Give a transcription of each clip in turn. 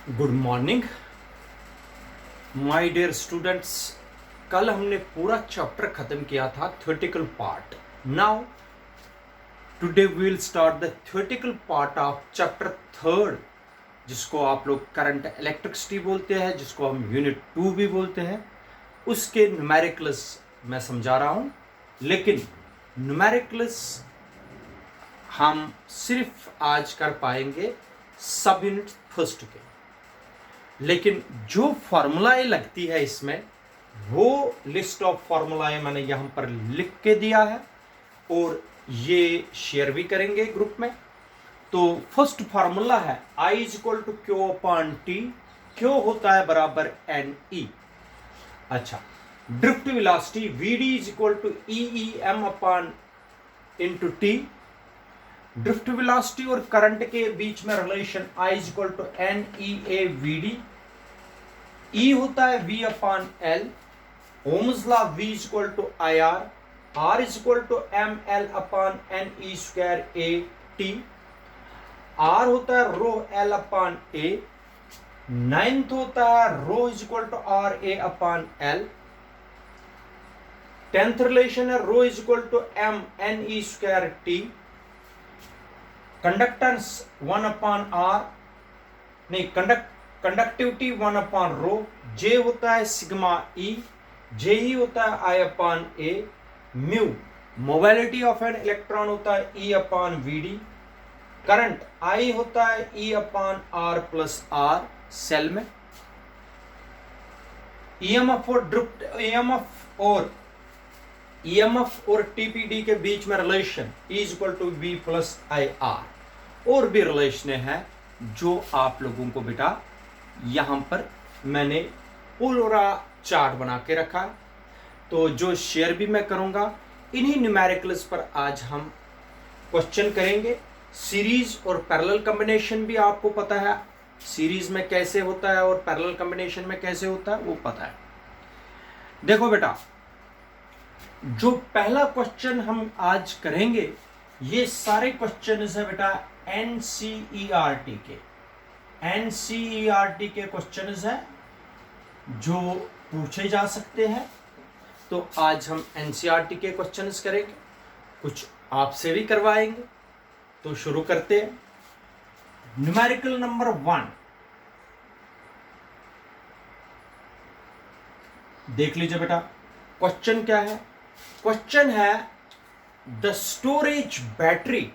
Good morning my dear students. कल हमने पूरा चैप्टर खत्म किया था theoretical part. Now today we will start the theoretical part of chapter third, जिसको आप लोग करंट इलेक्ट्रिसिटी बोलते हैं, जिसको हम यूनिट 2 भी बोलते हैं। उसके न्यूमेरिकल्स मैं समझा रहा हूं, लेकिन न्यूमेरिकल्स हम सिर्फ आज कर पाएंगे सब यूनिट फर्स्ट के। लेकिन जो फॉर्मूलाएं लगती है इसमें, वो लिस्ट ऑफ फॉर्मूलाएं मैंने यहां पर लिख के दिया है और ये शेयर भी करेंगे ग्रुप में। तो फर्स्ट फॉर्मूला है I is equal to Q upon T. Q होता है बराबर एन ई। अच्छा, drift velocity VD is equal to E M upon into T. Drift velocity और करंट के बीच में relation I is equal to N E A V D. E होता है V upon L. Ohm's law V is equal to I R. R is equal to M L upon N E square A T. R होता है rho L upon A. Ninth होता है rho is equal to R A upon L. Tenth relation है rho is equal to M N E square T. Conductance 1 upon R, नहीं conductivity 1 upon rho. J होता है sigma E. J ही होता है I upon A. Mu mobility of an electron होता है E upon V D. Current I होता है E upon R plus R cell में। ईएमएफ और ड्रिफ्ट ईएमएफ और टीपीडी के बीच में relation E is equal to V plus I R. और भी रिलेशन है जो आप लोगों को बेटा यहां पर मैंने पूरा चार्ट बना के रखा। तो जो शेयर भी मैं करूंगा, इन्हीं न्यूमेरिकल्स पर आज हम क्वेश्चन करेंगे। सीरीज और पैरेलल कॉम्बिनेशन भी आपको पता है, सीरीज में कैसे होता है और पैरेलल कॉम्बिनेशन में कैसे होता है वो पता है। देखो बेटा, जो पहला क्वेश्चन हम आज करेंगे, ये सारे क्वेश्चन है बेटा एनसीईआरटी के। एनसीईआरटी के क्वेश्चन है जो पूछे जा सकते हैं। तो आज हम एनसीईआरटी के क्वेश्चन करेंगे, कुछ आपसे भी करवाएंगे। तो शुरू करते हैं। न्यूमेरिकल नंबर 1 देख लीजिए बेटा। क्वेश्चन क्या है? क्वेश्चन है the storage battery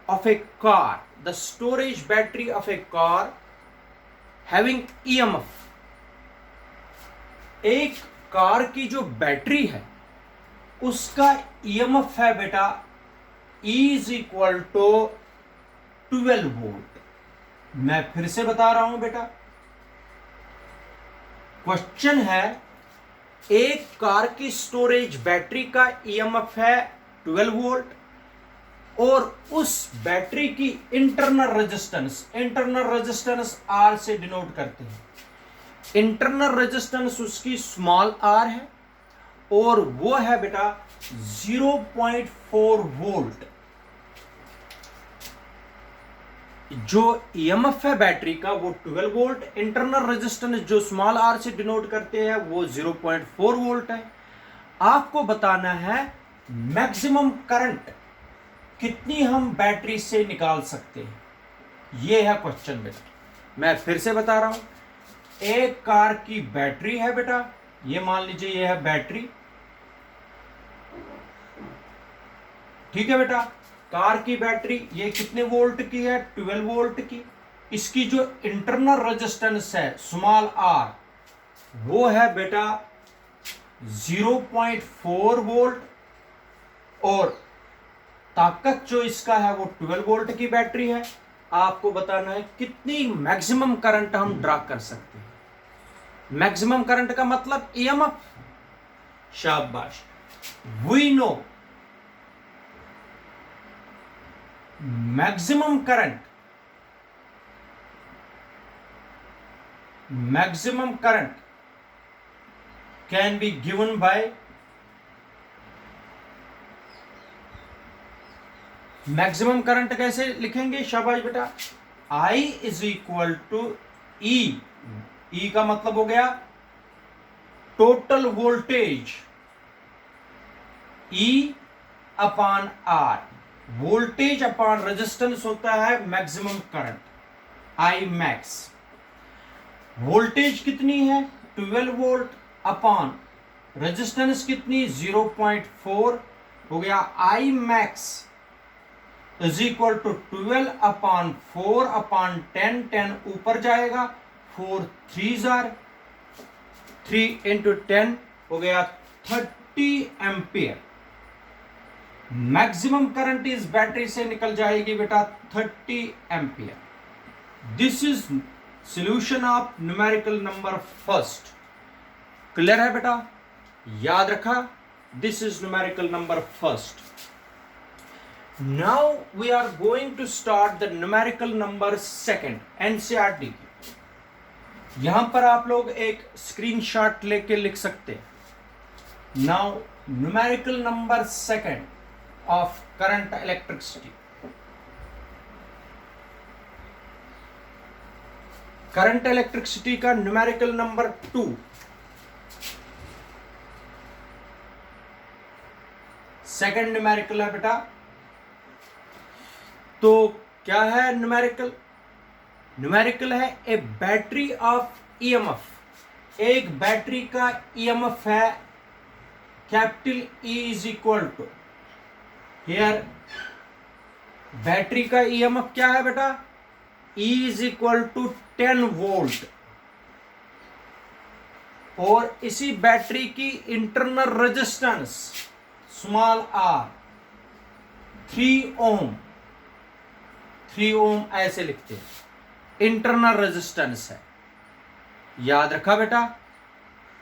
of a car, the storage battery of a car having EMF। एक कार की जो बैटरी है उसका EMF है बेटा E is equal to 12 volt. मैं फिर से बता रहा हूं बेटा, क्वेश्चन है एक कार की स्टोरेज बैटरी का EMF है 12 वोल्ट और उस बैटरी की इंटरनल रेजिस्टेंस आर से डिनोट करते हैं। इंटरनल रेजिस्टेंस उसकी स्मॉल आर है और वो है बेटा 0.4 वोल्ट। जो ईएमएफ है बैटरी का वो 12 वोल्ट, इंटरनल रेजिस्टेंस जो स्मॉल आर से डिनोट करते हैं वो 0.4 वोल्ट है। आपको बताना है मैक्सिमम करंट कितनी हम बैटरी से निकाल सकते हैं। यह है क्वेश्चन बेटा। मैं फिर से बता रहा हूं, एक कार की बैटरी है बेटा, ये मान लीजिए ये है बैटरी, ठीक है बेटा। कार की बैटरी ये कितने वोल्ट की है? 12 वोल्ट की। इसकी जो इंटरनल रेजिस्टेंस है स्मॉल आर, वो है बेटा 0.4 वोल्ट और ताकत जो इसका है वो 12 वोल्ट की बैटरी है। आपको बताना है कितनी मैक्सिमम करंट हम ड्रा कर सकते हैं। मैक्सिमम करंट का मतलब ईएमएफ। शाबाश। We know maximum current can be given by maximum current कैसे लिखेंगे? शाबाश बेटा। I is equal to E का मतलब हो गया total voltage, E upon R, voltage upon resistance होता है maximum current, I max. Voltage कितनी है 12 वोल्ट अपॉन रेजिस्टेंस कितनी 0.4 हो गया, I max is equal to 12 upon 4 upon 10, 10 ऊपर जाएगा, 4 3 जार 3 इंटू 10 हो गया 30 एम्पियर। मैक्सिमम करंट इस बैटरी से निकल जाएगी बेटा 30 ampere. This is solution of numerical number first. Clear है बेटा, याद रखा, this is numerical number first. Now we are going to start the numerical number second, NCERT की। यहां पर आप लोग एक स्क्रीनशॉट लेके लिख सकते हैं। Now numerical number second of current electricity, current electricity का न्यूमेरिकल नंबर 2, सेकंड न्यूमेरिकल है बेटा। तो क्या है न्यूमेरिकल? न्यूमेरिकल है ए बैटरी ऑफ ईएमएफ। एक बैटरी का ईएमएफ है capital E is equal to, here battery का ईएमएफ क्या है बेटा? E is equal to 10 volt, और इसी बैटरी की internal resistance small r 3 ohm, 3 ohm ऐसे लिखते हैं, इंटरनल रेजिस्टेंस है। याद रखा बेटा,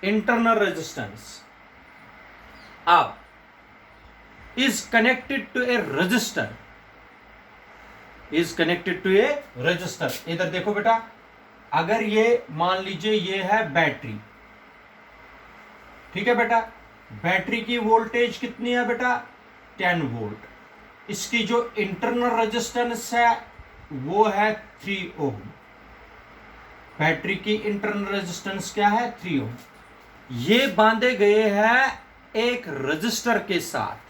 इंटरनल रेजिस्टेंस। अब is connected to a resistor, is connected to a resistor। इधर देखो बेटा, अगर ये मान लीजिए ये है बैटरी, ठीक है बेटा, बैटरी की वोल्टेज कितनी है बेटा 10 वोल्ट, इसकी जो इंटरनल रेजिस्टेंस है वो है 3 ओम। बैटरी की इंटरनल रेजिस्टेंस क्या है 3 ओम। ये बांधे गए हैं एक रजिस्टर के साथ,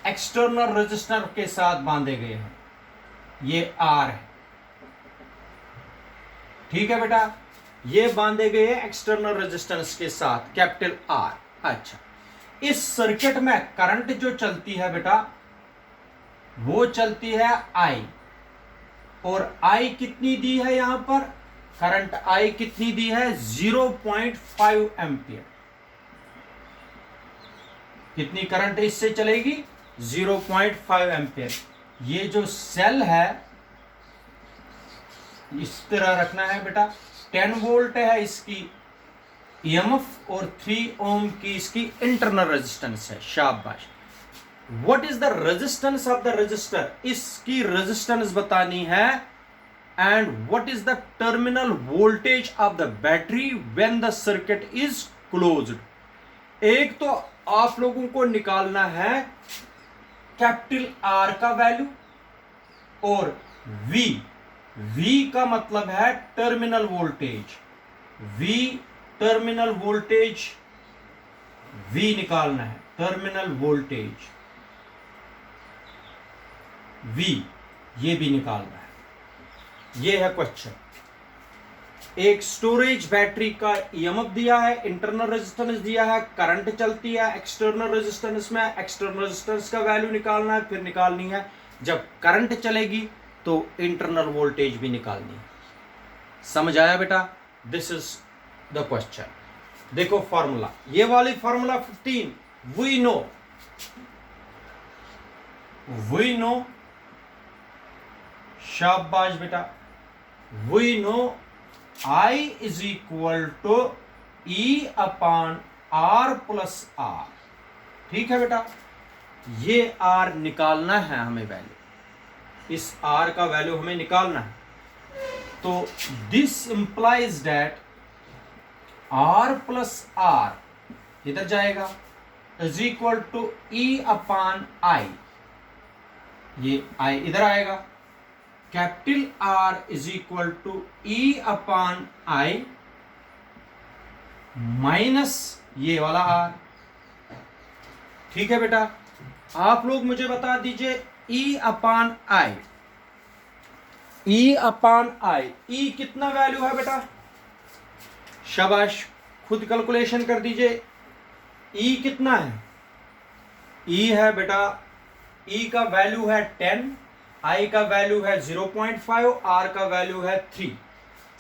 एक्सटर्नल रेजिस्टर के साथ बांधे गए हैं, ये आर है, ठीक है बेटा, ये बांधे गए हैं एक्सटर्नल रेजिस्टेंस के साथ कैपिटल आर। अच्छा, इस सर्किट में करंट जो चलती है बेटा वो चलती है आई, और आई कितनी दी है यहां पर, करंट आई कितनी दी है 0.5 एम्पियर। कितनी करंट इससे चलेगी 0.5 एम्पियर। ये जो सेल है इस तरह रखना है बेटा, 10 वोल्ट है इसकी ईएमएफ और 3 ओम की इसकी इंटरनल रेजिस्टेंस है। शाबाश। What is the resistance of the resistor, इसकी रेजिस्टेंस बतानी है। And what is the terminal voltage of the battery when the circuit is closed. एक तो आप लोगों को निकालना है कैपिटल आर का वैल्यू, और वी, वी का मतलब है terminal voltage, V terminal voltage, V निकालना है टर्मिनल वोल्टेज, वी ये भी निकालना है। ये है क्वेश्चन। एक स्टोरेज बैटरी का ईएमएफ दिया है, इंटरनल रेजिस्टेंस दिया है, करंट चलती है एक्सटर्नल रेजिस्टेंस में, एक्सटर्नल रेजिस्टेंस का वैल्यू निकालना है, फिर निकालनी है जब करंट चलेगी तो इंटरनल वोल्टेज भी निकालनी है। समझ आया बेटा? This is the question. देखो फॉर्मूला, ये वाली फॉर्मूला 15 वी नो, शाबाश बेटा, we know I is equal to E अपॉन R प्लस R। ठीक है बेटा, ये R निकालना है हमें वैल्यू, इस R का वैल्यू हमें निकालना है। तो this implies that R plus R इधर जाएगा इज इक्वल टू E अपॉन I, ये I इधर आएगा, capital R is equal to E upon I minus ये वाला आर। ठीक है बेटा, आप लोग मुझे बता दीजिए ई अपॉन आई, ई अपॉन आई, ई कितना वैल्यू है बेटा? शाबाश, खुद कैलकुलेशन कर दीजिए। ई कितना है? ई है बेटा, ई का वैल्यू है 10, आई का वैल्यू है 0.5, आर का वैल्यू है 3।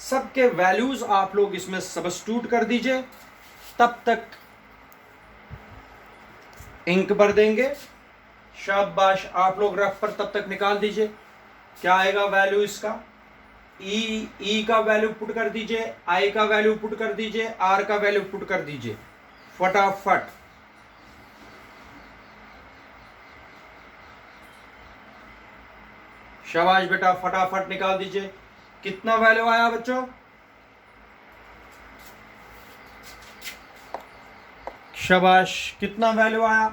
सबके वैल्यूज आप लोग इसमें सब्स्टिट्यूट कर दीजिए, तब तक इंक भर देंगे। शाबाश, आप लोग रफ पर तब तक निकाल दीजिए क्या आएगा वैल्यू इसका। ई का वैल्यू पुट कर दीजिए, आई का वैल्यू पुट कर दीजिए, आर का वैल्यू पुट कर दीजिए फटाफट। शाबाश बेटा, फटाफट निकाल दीजिए। कितना वैल्यू आया बच्चों? शाबाश, कितना वैल्यू आया?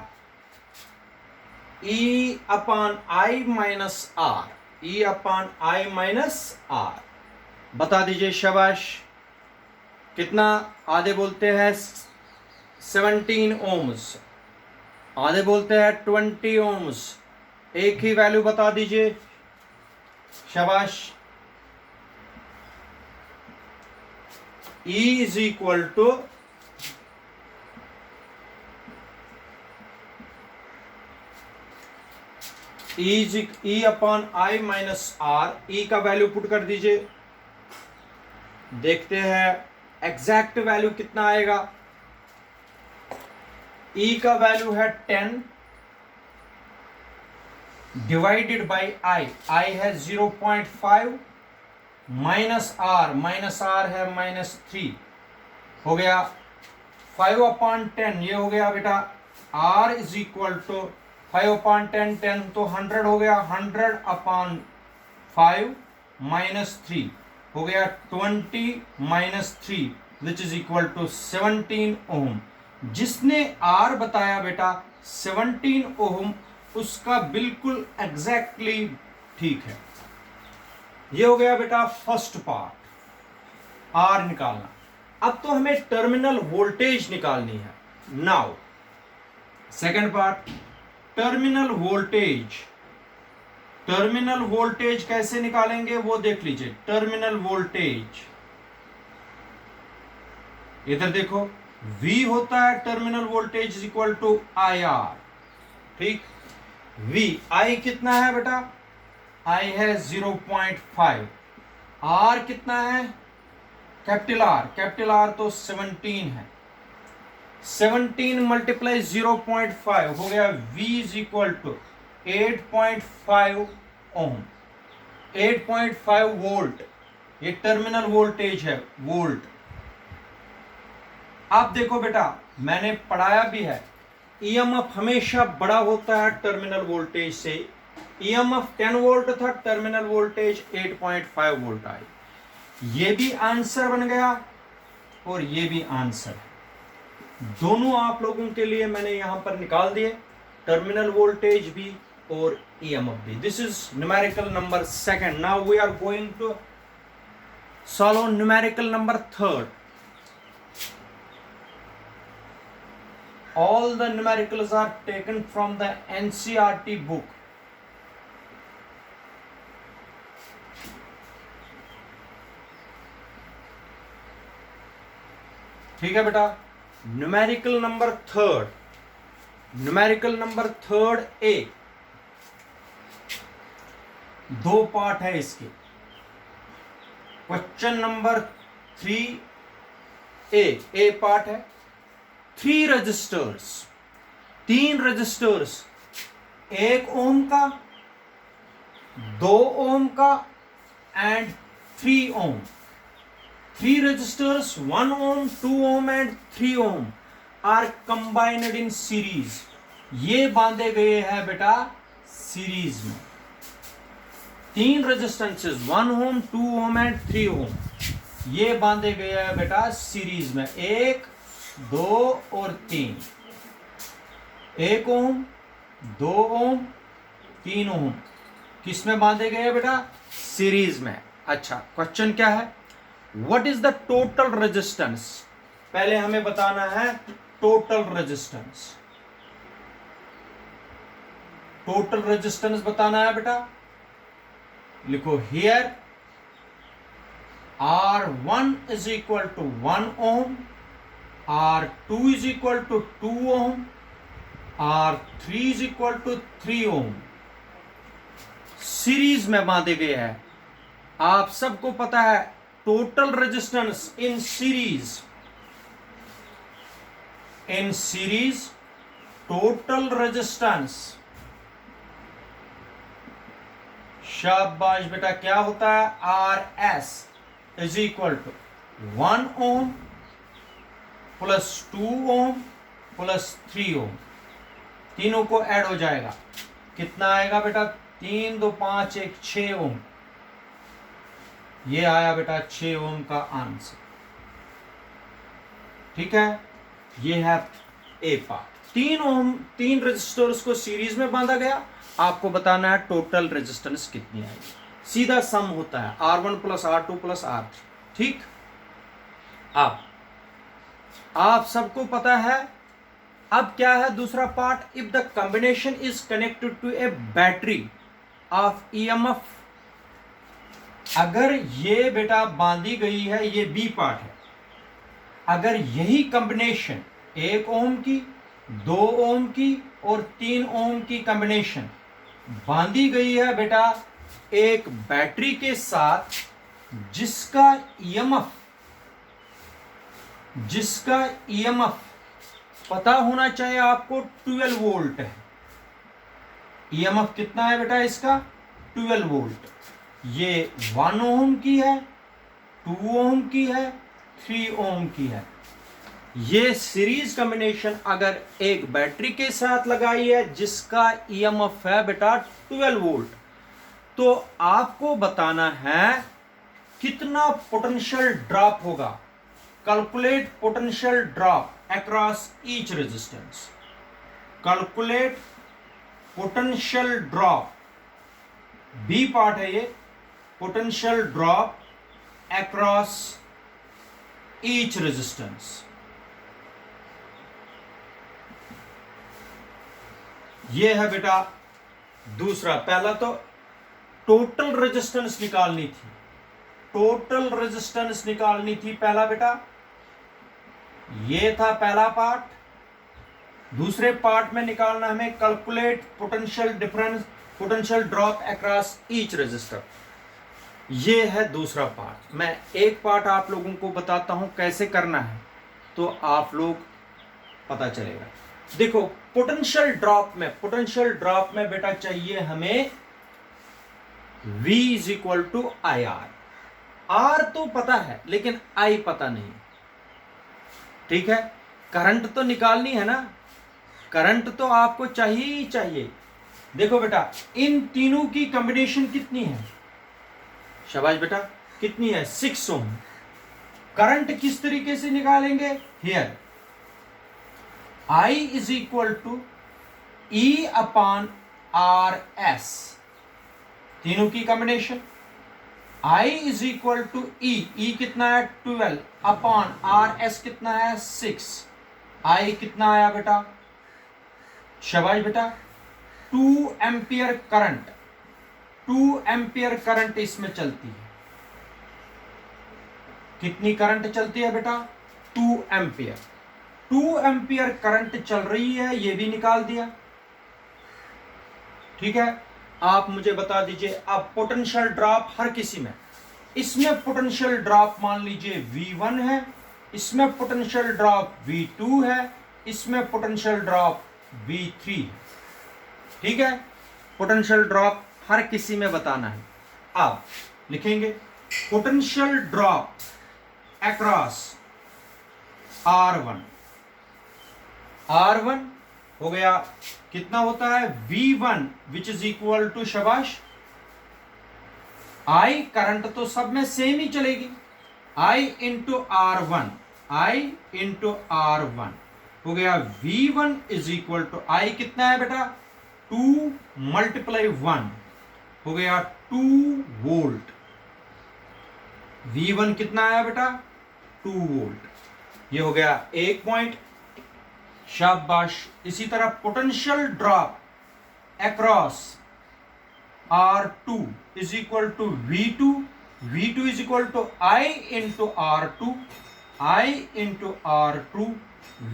E upon I minus R, E upon I minus R, बता दीजिए। शाबाश, कितना? आधे बोलते हैं 17 ओम्स, आधे बोलते हैं 20 ओम्स, एक ही वैल्यू बता दीजिए। शाबाश, E is equal to E upon I minus R. E का वैल्यू पुट कर दीजिए, देखते हैं एग्जैक्ट वैल्यू कितना आएगा। ई का वैल्यू है 10 डिवाइडेड बाई आई, आई है 0.5 माइनस आर है -3, हो गया 5/10। ये हो गया बेटा आर इज इक्वल टू 5/10, 10 तो 100 हो गया, 100/5 -3 हो गया 20 -3 विच इज इक्वल टू 17 ओम। जिसने आर बताया बेटा 17 ओम, उसका बिल्कुल एग्जैक्टली ठीक है। ये हो गया बेटा फर्स्ट पार्ट, आर निकालना। अब तो हमें टर्मिनल वोल्टेज निकालनी है। Now second part, terminal voltage. Terminal voltage कैसे निकालेंगे वो देख लीजिए। टर्मिनल वोल्टेज इधर देखो, V होता है terminal voltage is equal to I R. ठीक, V, I कितना है बेटा? I है 0.5, R कितना है? कैपिटल R तो 17 है। 17 मल्टीप्लाई 0.5 हो गया V is equal to 8.5 ohm, 8.5 volt. ये टर्मिनल वोल्टेज है, वोल्ट। आप देखो बेटा, मैंने पढ़ाया भी है, ईएमएफ हमेशा बड़ा होता है टर्मिनल वोल्टेज से। ईएमएफ 10 वोल्ट था, टर्मिनल वोल्टेज 8.5 वोल्ट आई। ये भी आंसर बन गया और ये भी आंसर, दोनों आप लोगों के लिए मैंने यहां पर निकाल दिए, टर्मिनल वोल्टेज भी और ईएमएफ भी। This is numerical number second. Now we are going to solve numerical number third. All the numericals are taken from the NCERT book. ठीक है बेटा, numerical number third, numerical number third A, दो part है इसके। Question number 3A, ए part है। 3 registers, 3 resistors, 1 ओम का, 2 ohm का and 3 ohm. 3 resistors 1 ohm, 2 ohm and 3 ohm are combined in series. ये बांधे गए हैं बेटा सीरीज में। 3 रेजिस्टेंसेस 1 ओम, 2 ओम एंड 3 ओम, ये बांधे गए हैं बेटा सीरीज में। 1, 2 और 3, 1 ओम, 2 ओम, 3 ओम, किस में बांधे गए बेटा? सीरीज में। अच्छा, क्वेश्चन क्या है, what is the total resistance. पहले हमें बताना है टोटल रेजिस्टेंस। टोटल रेजिस्टेंस बताना है बेटा। लिखो here R1 is equal to 1 ohm, R2 is equal to 2 ohm, R3 is equal to 3 ohm। Series में बांधे गए हैं। आप सबको पता है total resistance in series total resistance, शाबाश बेटा, क्या होता है, RS is equal to 1 ohm plus 2 ohm plus 3 ohm, तीनों को ऐड हो जाएगा, कितना आएगा बेटा, 3 2 5 1 6 ओम। ये आया बेटा 6 ओम का आंसर। ठीक है, ये है ए पार्ट। 3 ओम, 3 रेजिस्टर्स को सीरीज में बांधा गया। आपको बताना है टोटल रेजिस्टेंस कितनी आएगी। सीधा सम होता है R1 plus R2 plus R3। ठीक, अब आप सबको पता है। अब क्या है दूसरा part, if the combination is connected to a battery of EMF। अगर ये बेटा बांधी गई है, ये बी पार्ट है, अगर यही कॉम्बिनेशन 1 ओम की, 2 ओम की और 3 ओम की कॉम्बिनेशन बांधी गई है बेटा एक बैटरी के साथ, जिसका EMF पता होना चाहिए आपको 12 वोल्ट है। EMF कितना है बेटा इसका, 12 वोल्ट। ये 1 ओम की है, 2 ओम की है, 3 ओम की है। ये सीरीज कॉम्बिनेशन अगर एक बैटरी के साथ लगाई है जिसका EMF है बेटा 12 वोल्ट, तो आपको बताना है कितना पोटेंशियल ड्रॉप होगा। Calculate potential drop across each resistance. Calculate potential drop, B part है ये, potential drop across each resistance. ये है बेटा दूसरा। पहला तो टोटल रेजिस्टेंस निकालनी थी, टोटल रेजिस्टेंस निकालनी थी पहला बेटा, ये था पहला पार्ट। दूसरे पार्ट में निकालना हमें calculate potential difference, potential drop across each resistor. ये है दूसरा पार्ट। मैं एक पार्ट आप लोगों को बताता हूं कैसे करना है, तो आप लोग पता चलेगा। देखो पोटेंशियल ड्रॉप में बेटा चाहिए हमें V is equal to IR। R तो पता है लेकिन I पता नहीं। ठीक है, करंट तो निकालनी है ना, करंट तो आपको चाहिए ही चाहिए। देखो बेटा इन तीनों की कॉम्बिनेशन कितनी है, शाबाश बेटा, कितनी है, 6 ओम। करंट किस तरीके से निकालेंगे, here I is equal to E upon RS, तीनों की combination. I is equal to E कितना है 12 अपॉन RS कितना है 6। I कितना आया बेटा, शाबाश बेटा, 2 एम्पियर करंट, 2 एम्पियर करंट इसमें चलती है। कितनी करंट चलती है बेटा, 2 एम्पियर। 2 एम्पियर करंट चल रही है, ये भी निकाल दिया। ठीक है, आप मुझे बता दीजिए अब पोटेंशियल ड्रॉप हर किसी में, इसमें पोटेंशियल ड्रॉप मान लीजिए V1 है, इसमें पोटेंशियल ड्रॉप V2 है, इसमें पोटेंशियल ड्रॉप V3 है। ठीक है, पोटेंशियल ड्रॉप हर किसी में बताना है। अब लिखेंगे पोटेंशियल ड्रॉप अक्रॉस R1 हो गया, कितना होता है V1 which is equal to, शाबाश, I करंट तो सब में सेम ही चलेगी, I into R1, I into R1 हो गया V1 is equal to I कितना है बेटा 2 मल्टीप्लाई 1 हो गया 2 वोल्ट। V1 कितना आया बेटा? 2 वोल्ट। ये हो गया एक पॉइंट, शाबाश। इसी तरह potential drop across R2 is equal to V2, V2 is equal to I into R2, I into R2,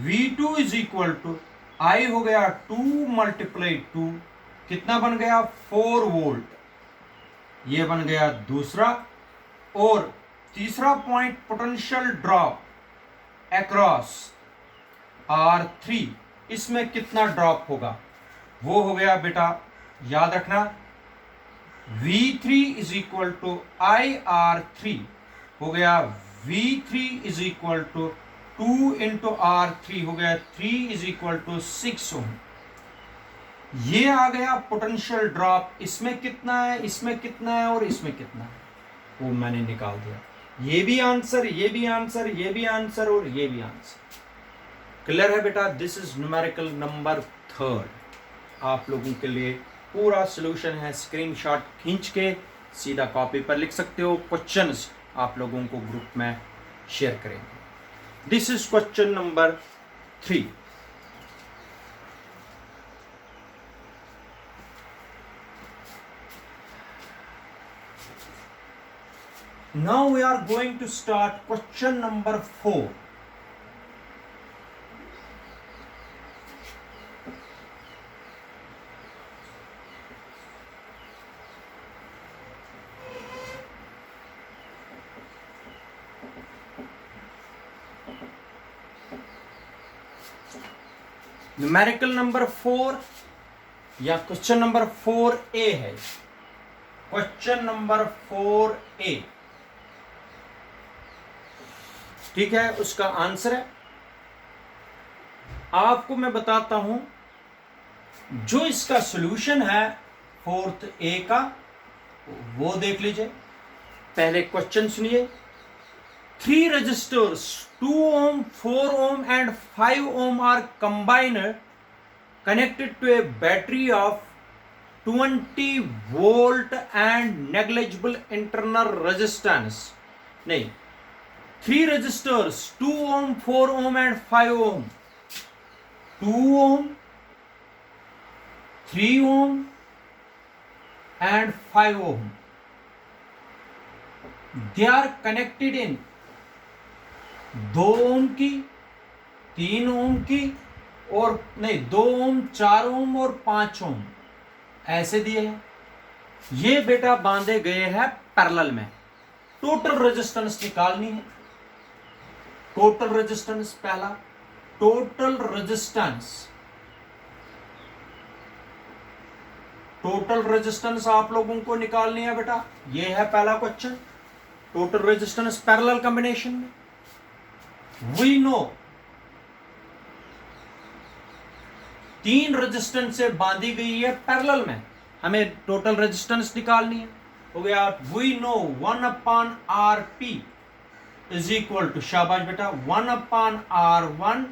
V2 is equal to I हो गया 2 मल्टीप्लाई 2, कितना बन गया? 4 वोल्ट। ये बन गया दूसरा। और तीसरा point potential drop across R3, इसमें कितना ड्रॉप होगा? वो हो गया बेटा, याद रखना, V3 is equal to IR3 हो गया, V3 is equal to 2 into R3 हो गया 3 इज इक्वल टू 6 ओम। ये आ गया पोटेंशियल ड्रॉप। इसमें कितना है, इसमें कितना है और इसमें कितना है, वो मैंने निकाल दिया। ये भी आंसर, ये भी आंसर, ये भी आंसर और ये भी आंसर। क्लियर है बेटा? This is numerical number 3। आप लोगों के लिए पूरा सॉल्यूशन है, स्क्रीनशॉट खींच के सीधा कॉपी पर लिख सकते हो। क्वेश्चंस आप लोगों को ग्रुप में शेयर करेंगे। This is question number 3। Now we are going to start question number 4. Numerical number 4 या क्वेश्चन नंबर 4A है। क्वेश्चन नंबर 4A, ठीक है, उसका आंसर है। आपको मैं बताता हूं, जो इसका सॉल्यूशन है 4th A का, वो देख लीजिए। पहले क्वेश्चन सुनिए। 3 resistors 2 ohm, 4 ohm and 5 ohm are combined connected to a battery of 20 volt and negligible internal resistance. नहीं, 3 resistors 2 ohm, 4 ohm and 5 ohm, 2 ohm, 3 ohm and 5 ohm, they are connected in 2 ओम की, 3 ओम की, और नहीं 2 ओम, 4 ओम और 5 ओम, ऐसे दिए हैं। ये बेटा बांधे गए हैं पैरेलल में। टोटल रेजिस्टेंस निकालनी है। टोटल रेजिस्टेंस पहला, टोटल रेजिस्टेंस आप लोगों को निकालनी है बेटा। ये है पहला question. Total resistance parallel combination में वी नो 3 रेजिस्टेंस से बांधी गई है पैरेलल में, हमें टोटल रेजिस्टेंस निकालनी है। हो गया, we know 1/RP is equal to, शाबाश बेटा, 1/R1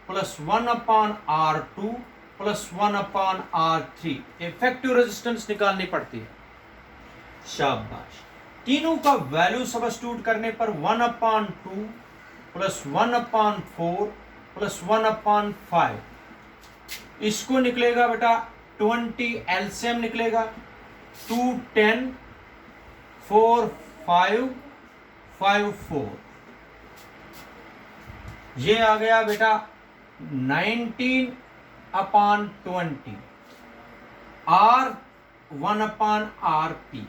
plus 1/R2 plus 1/R3। Effective resistance निकालनी पड़ती है, शाबाश। तीनों का वैल्यू सब्स्टिट्यूट करने पर 1/2 प्लस 1/4 प्लस 1/5, इसको निकलेगा बेटा 20, एलसीएम निकलेगा 2 10 4 5 5 4। ये आ गया बेटा 19/20 R 1/RP।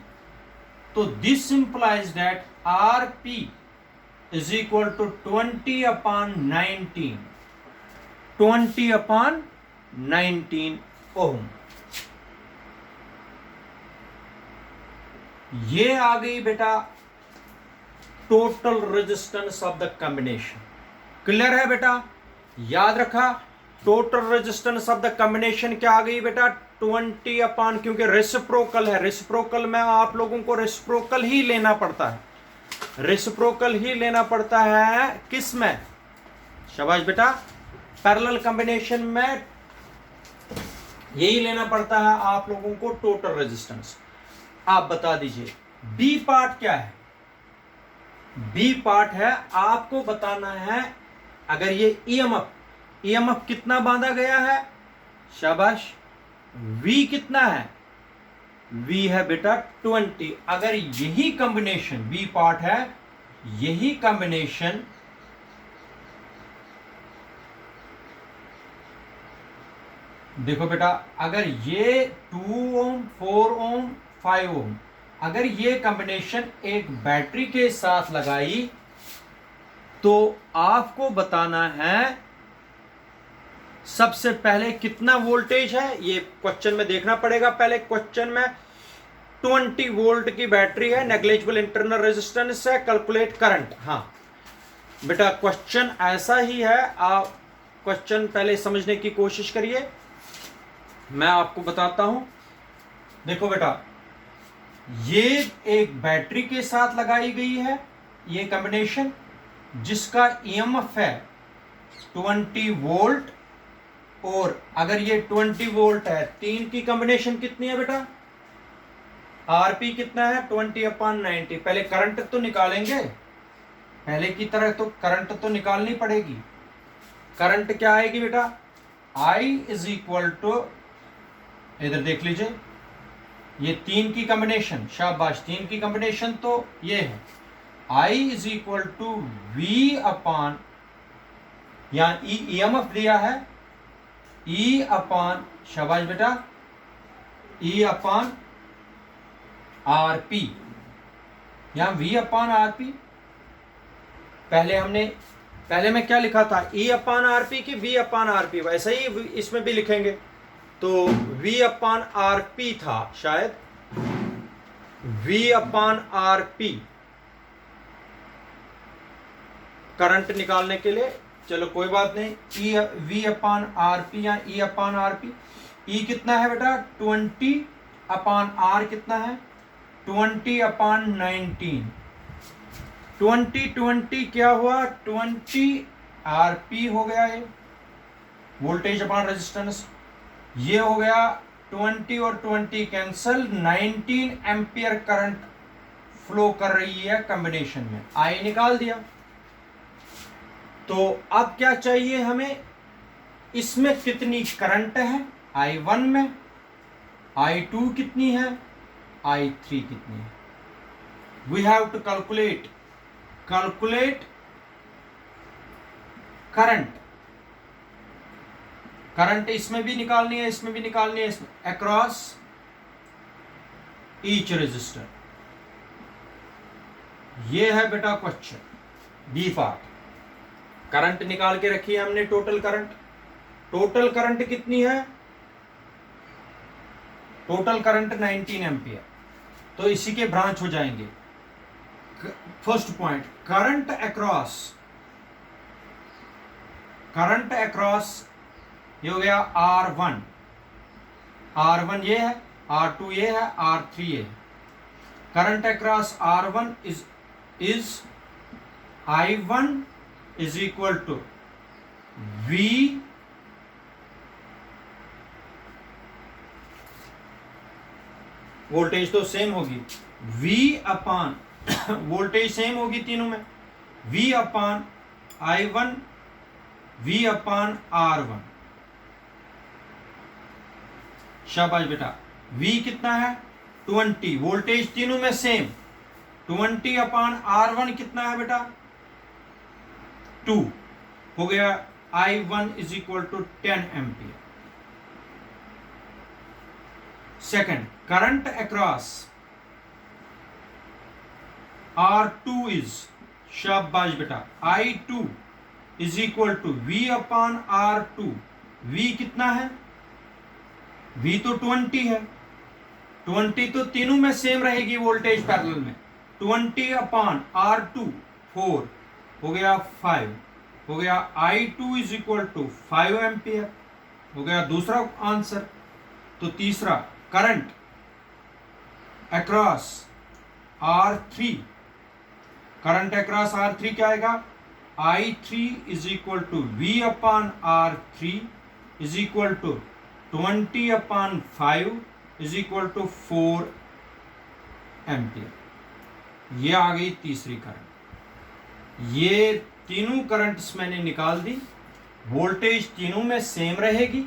तो this implies that RP is equal to 20/19, 20/19 ओम। ये आ गई बेटा total resistance of the combination. Clear है बेटा? याद रखा, total resistance of the combination क्या आ गई बेटा? 20/, क्योंकि रेसिप्रोकल है। रेसिप्रोकल में आप लोगों को रेसिप्रोकल ही लेना पड़ता है, रेसिप्रोकल ही लेना पड़ता है। किस में? शाबाश बेटा, पैरेलल कॉम्बिनेशन में यही लेना पड़ता है आप लोगों को, टोटल रेजिस्टेंस। आप बता दीजिए बी पार्ट क्या है। बी पार्ट है आपको बताना है अगर ये ईएमएफ कितना बांधा गया है, शाबाश। वी कितना है, वी है बेटा 20। अगर यही कॉम्बिनेशन बी पार्ट है, यही कॉम्बिनेशन देखो बेटा, अगर ये 2 ओम 4 ओम 5 ओम अगर ये कॉम्बिनेशन एक बैटरी के साथ लगाई तो आपको बताना है सबसे पहले कितना वोल्टेज है। ये क्वेश्चन में देखना पड़ेगा। पहले क्वेश्चन में 20 वोल्ट की बैटरी है, नेग्लिजिबल इंटरनल रेजिस्टेंस है, कैलकुलेट करंट। हाँ बेटा क्वेश्चन ऐसा ही है, आप क्वेश्चन पहले समझने की कोशिश करिए, मैं आपको बताता हूं। देखो बेटा, ये एक बैटरी के साथ लगाई गई है ये कॉम्बिनेशन, जिसका ईएमएफ है 20 वोल्ट। और अगर ये 20 वोल्ट है, तीन की कॉम्बिनेशन कितनी है बेटा, आरपी कितना है 20/90। पहले करंट तो निकालेंगे, पहले की तरह तो करंट तो निकालनी पड़ेगी। करंट क्या आएगी बेटा, I इज इक्वल टू, इधर देख लीजिए, ये तीन की कॉम्बिनेशन, शाबाश, तीन की कॉम्बिनेशन तो ये है I is equal to V upon, यहां ईएमएफ दिया है E अपान, शाबाश बेटा, E अपान आरपी, यहां V अपान आरपी। पहले मैं क्या लिखा था, E अपान आरपी की V अपान आरपी, वैसे ही इसमें भी लिखेंगे। तो V अपान आरपी था शायद, V अपान आरपी करंट निकालने के लिए। चलो कोई बात नहीं, V अपान आरपी या E अपान आरपी। E कितना है बेटा 20 अपान R कितना है 20/19। 20 क्या हुआ, 20 आरपी हो गया, ये वोल्टेज अपान रेजिस्टेंस। ये हो गया 20 और 20 कैंसल, 19 एम्पियर करंट फ्लो कर रही है कॉम्बिनेशन में, आई निकाल दिया। तो अब क्या चाहिए हमें, इसमें कितनी करंट है I1 में, I2 कितनी है, I3 कितनी है। We have to calculate current इसमें भी निकालनी है, इसमें भी निकालनी है, इसमें अक्रॉस ईच रेजिस्टर। ये है बेटा क्वेश्चन बी पार्ट। करंट निकाल के रखी है हमने, टोटल करंट कितनी है, टोटल करंट 19 एम्पियर। तो इसी के ब्रांच हो जाएंगे। फर्स्ट पॉइंट, करंट अक्रॉस ये हो गया R1 ये है, R2 ये है, R3 ये है। Current across R1 is I1 is equal to V voltage तो सेम होगी, V अपान वोल्टेज सेम होगी तीनों में, V अपान I1 V अपान R1। शाबाश बेटा, V कितना है 20, वोल्टेज तीनों में सेम, 20 अपान R1 कितना है बेटा 2 हो गया, I1 is equal to 10 ampere. Second, current across R2 is, शाबाश बेटा, I2 is equal to V upon R2। V कितना है, V तो 20 है, 20 तो तीनों में सेम रहेगी वोल्टेज पैरेलल में, 20 अपान R2 4 हो गया 5 हो गया, I2 is equal to 5 ampere हो गया दूसरा आंसर। तो तीसरा, current across R3, current across R3 क्या आएगा, I3 is equal to V upon R3 is equal to 20 upon 5 is equal to 4 ampere. ये आ गई तीसरी करंट। ये तीनों करंट्स मैंने निकाल दी। वोल्टेज तीनों में सेम रहेगी,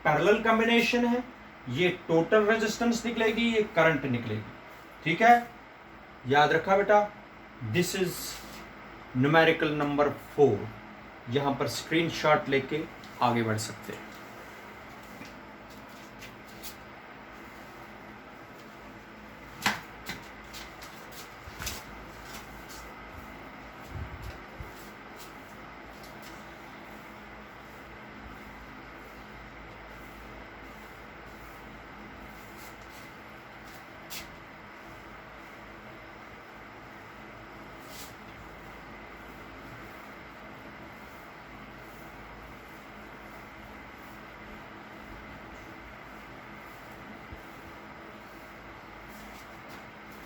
पैरेलल कॉम्बिनेशन है। ये टोटल रेजिस्टेंस निकलेगी, ये करंट निकलेगी। ठीक है, याद रखा बेटा। This is numerical number 4। यहां पर स्क्रीनशॉट लेके आगे बढ़ सकते हैं।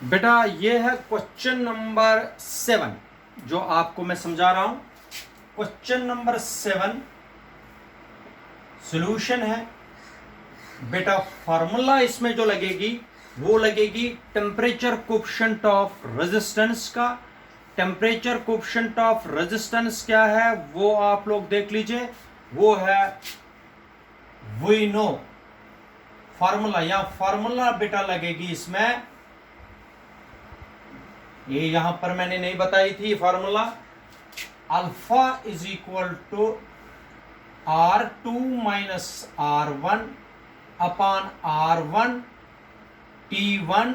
बेटा ये है क्वेश्चन नंबर 7 जो आपको मैं समझा रहा हूं। क्वेश्चन नंबर 7 सॉल्यूशन है बेटा। फॉर्मूला इसमें जो लगेगी वो लगेगी टेम्परेचर कोएफिशिएंट ऑफ रेजिस्टेंस का। टेम्परेचर कोएफिशिएंट ऑफ रेजिस्टेंस क्या है वो आप लोग देख लीजिए, वो है वी नो फॉर्मूला। या फॉर्मूला बेटा लगेगी इसमें, ये यहां पर मैंने नहीं बताई थी formula. Alpha is equal to R2 minus R1 upon R1 T1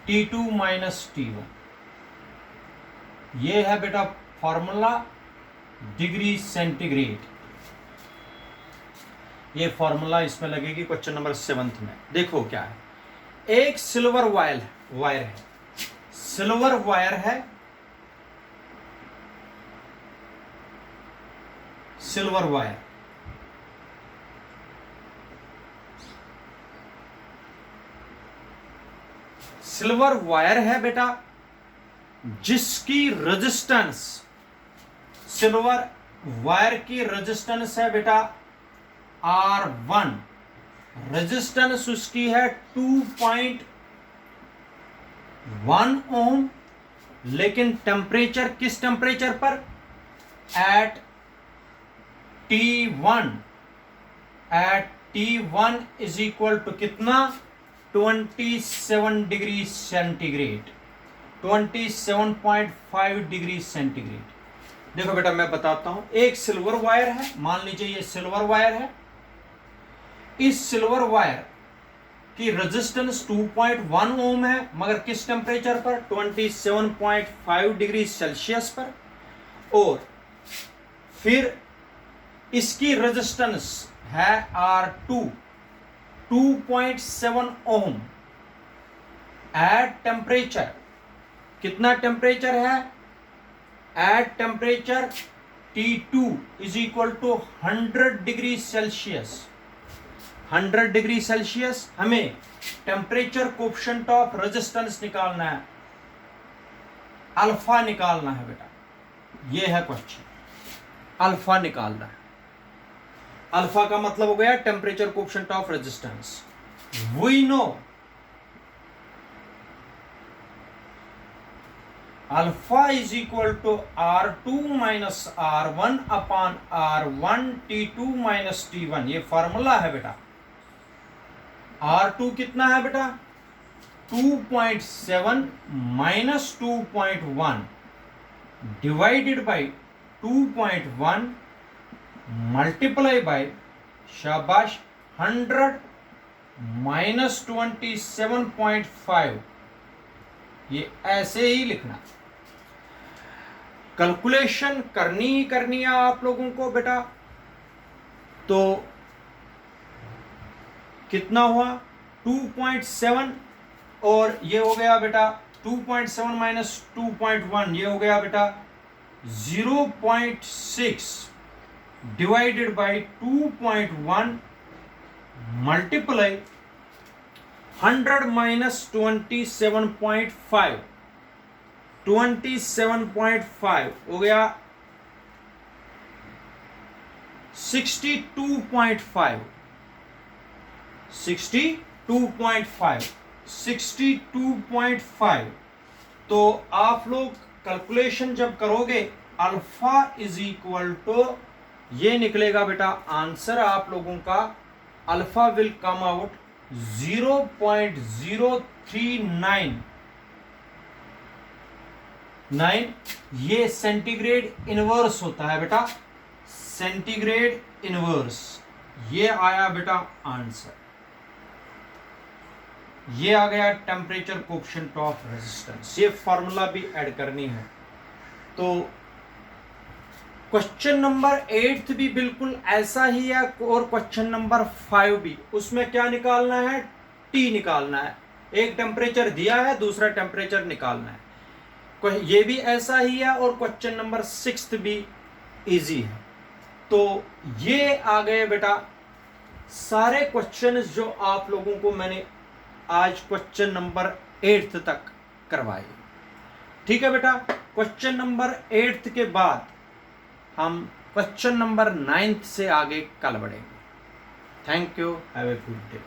T2 minus T1। ये है बेटा फॉर्मूला डिग्री सेंटीग्रेड। ये फॉर्मूला इसमें लगेगी क्वेश्चन नंबर 7 में। देखो क्या है, एक सिल्वर वायर है, सिल्वर वायर है, सिल्वर वायर। सिल्वर वायर है बेटा, जिसकी रेजिस्टेंस, सिल्वर वायर की रेजिस्टेंस है बेटा R1। रेजिस्टेंस उसकी है 2.1 ओम, लेकिन टेम्परेचर किस टेम्परेचर पर? At T1। At T1 is equal to कितना? 27 डिग्री सेंटीग्रेड, 27.5 डिग्री सेंटीग्रेड। देखो बेटा मैं बताता हूं, एक सिल्वर वायर है, मान लीजिए ये सिल्वर वायर है। इस सिल्वर वायर की रेजिस्टेंस 2.1 ओम है, मगर किस टेम्परेचर पर? 27.5 डिग्री सेल्सियस पर। और फिर इसकी रेजिस्टेंस है R2 2.7 ओम एट टेम्परेचर। कितना टेम्परेचर है? At temperature T2 is equal to 100 degree Celsius. 100 degree Celsius. हमें टेम्परेचर कोएफिशिएंट ऑफ रेजिस्टेंस निकालना है, अल्फा निकालना है बेटा। यह है क्वेश्चन, अल्फा निकालना है। अल्फा का मतलब हो गया temperature coefficient of resistance. We know alpha is equal to R2 minus R1 upon R1 T2 minus T1। ये फॉर्मूला है बेटा। R2 कितना है बेटा? 2.7 minus 2.1 divided by 2.1 multiply by, शाबाश, 100 माइनस 27.5। ये ऐसे ही लिखना। कैलकुलेशन करनी ही करनी है आप लोगों को बेटा। तो कितना हुआ? 2.7 और ये हो गया बेटा 2.7 माइनस 2.1, ये हो गया बेटा 0.6 डिवाइडेड बाई 2.1 मल्टीप्लाई 100 माइनस 27.5, 27.5 हो गया 62.5, 62 2.5 62.5। तो आप लोग कैलकुलेशन जब करोगे अल्फा इज इक्वल टू ये निकलेगा बेटा आंसर आप लोगों का अल्फा विल कम आउट 0.0399। ये सेंटीग्रेड इनवर्स होता है बेटा, सेंटीग्रेड इनवर्स। ये आया बेटा आंसर। ये आ गया टेम्परेचर कोएफिशिएंट ऑफ रेजिस्टेंस। ये फॉर्मूला भी ऐड करनी है। तो क्वेश्चन नंबर 8 भी बिल्कुल ऐसा ही है और क्वेश्चन नंबर 5 भी। उसमें क्या निकालना है? टी निकालना है। एक टेम्परेचर दिया है, दूसरा टेम्परेचर निकालना है। ये भी ऐसा ही है और क्वेश्चन नंबर 6 भी इजी है। तो ये आ गए बेटा सारे क्वेश्चंस जो आप लोगों को मैंने आज क्वेश्चन नंबर 8 तक करवाए। ठीक है बेटा, क्वेश्चन नंबर 8 के बाद हम क्वेश्चन नंबर 9 से आगे कल बढ़ेंगे। Thank you, have a good day.